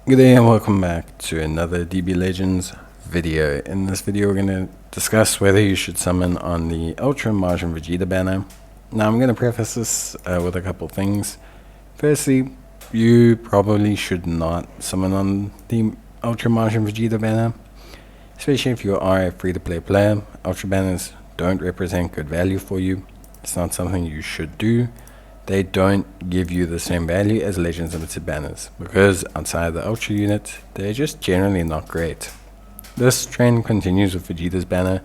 Good day and welcome back to another DB Legends video. In this video we're going to discuss whether you should summon on the Ultra Majin Vegeta banner. Now I'm going to preface this with a couple things. Firstly, you probably should not summon on the Ultra Majin Vegeta banner, especially if you are a free-to-play player. Ultra banners don't represent good value for you. It's not something you should do. They don't give you the same value as Legends Limited banners, because outside the Ultra unit, they're just generally not great. This trend continues with Vegeta's banner,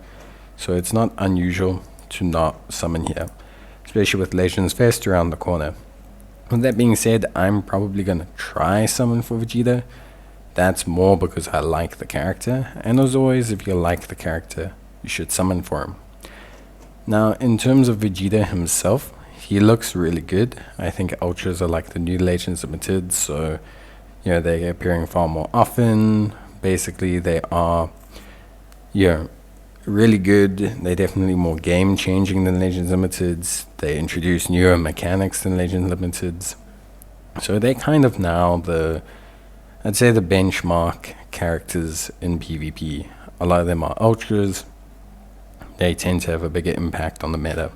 so it's not unusual to not summon here, especially with Legends Fest around the corner. With that being said, I'm probably going to try summon for Vegeta. That's more because I like the character, and as always, if you like the character, you should summon for him. Now, in terms of Vegeta himself, he looks really good. I think Ultras are like the new Legends Limited, so they're appearing far more often. Basically, they are really good. They're definitely more game changing than Legends Limiteds. They introduce newer mechanics than Legends Limiteds. So they're kind of now I'd say the benchmark characters in PvP. A lot of them are Ultras. They tend to have a bigger impact on the meta.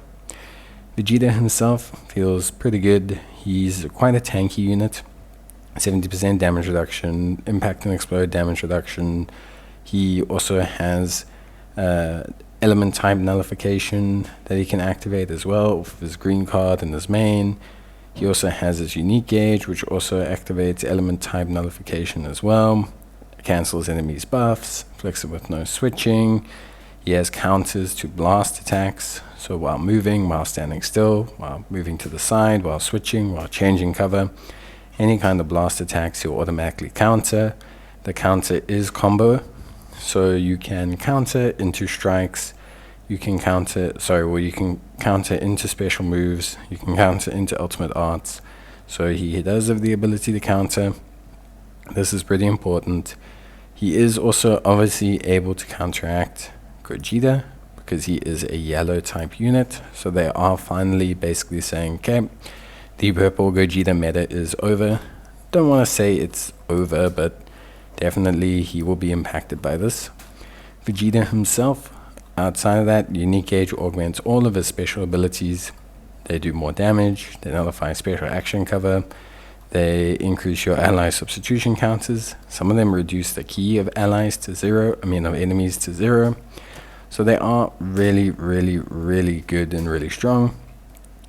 Vegeta himself feels pretty good. He's quite a tanky unit. 70% damage reduction, impact and explode damage reduction. He also has element type nullification that he can activate as well with his green card and his main. He also has his unique gauge, which also activates element type nullification as well. Cancels enemies buffs, flicks it with no switching. He has counters to blast attacks, so while moving, while standing still, while moving to the side, while switching, while changing cover, any kind of blast attacks he'll automatically counter. The counter is combo, so you can counter into strikes, you can counter into special moves, you can counter into ultimate arts. So he does have the ability to counter. This is pretty important. He is also obviously able to counteract Gogeta, because he is a yellow type unit. So they are finally basically saying, okay, the purple Gogeta meta is over. Don't want to say it's over, but definitely he will be impacted by this. Vegeta himself, outside of that, unique gauge augments all of his special abilities. They do more damage, they nullify special action cover, they increase your ally substitution counters. Some of them reduce the key of enemies to 0. So they are really, really, really good and really strong.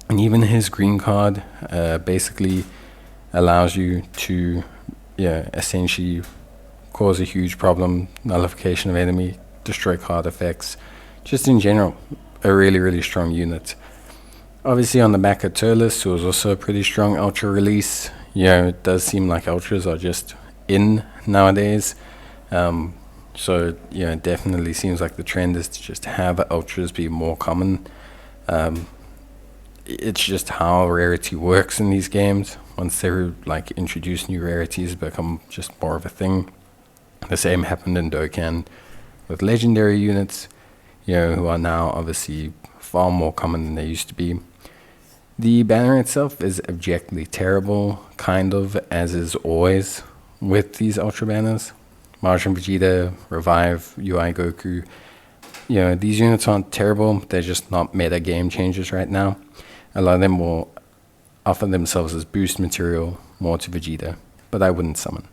And even his green card basically allows you to essentially cause a huge problem, nullification of enemy, destroy card effects. Just in general, a really, really strong unit. Obviously on the back of Turles, who was also a pretty strong Ultra release. It does seem like Ultras are just in nowadays. So it definitely seems like the trend is to just have Ultras be more common. It's just how rarity works in these games. Once they introduce new rarities, become just more of a thing. The same happened in Dokkan with legendary units, who are now obviously far more common than they used to be. The banner itself is objectively terrible, kind of, as is always with these Ultra banners. Majin Vegeta, Revive, UI Goku. These units aren't terrible, they're just not meta game changers right now. A lot of them will offer themselves as boost material more to Vegeta, but I wouldn't summon.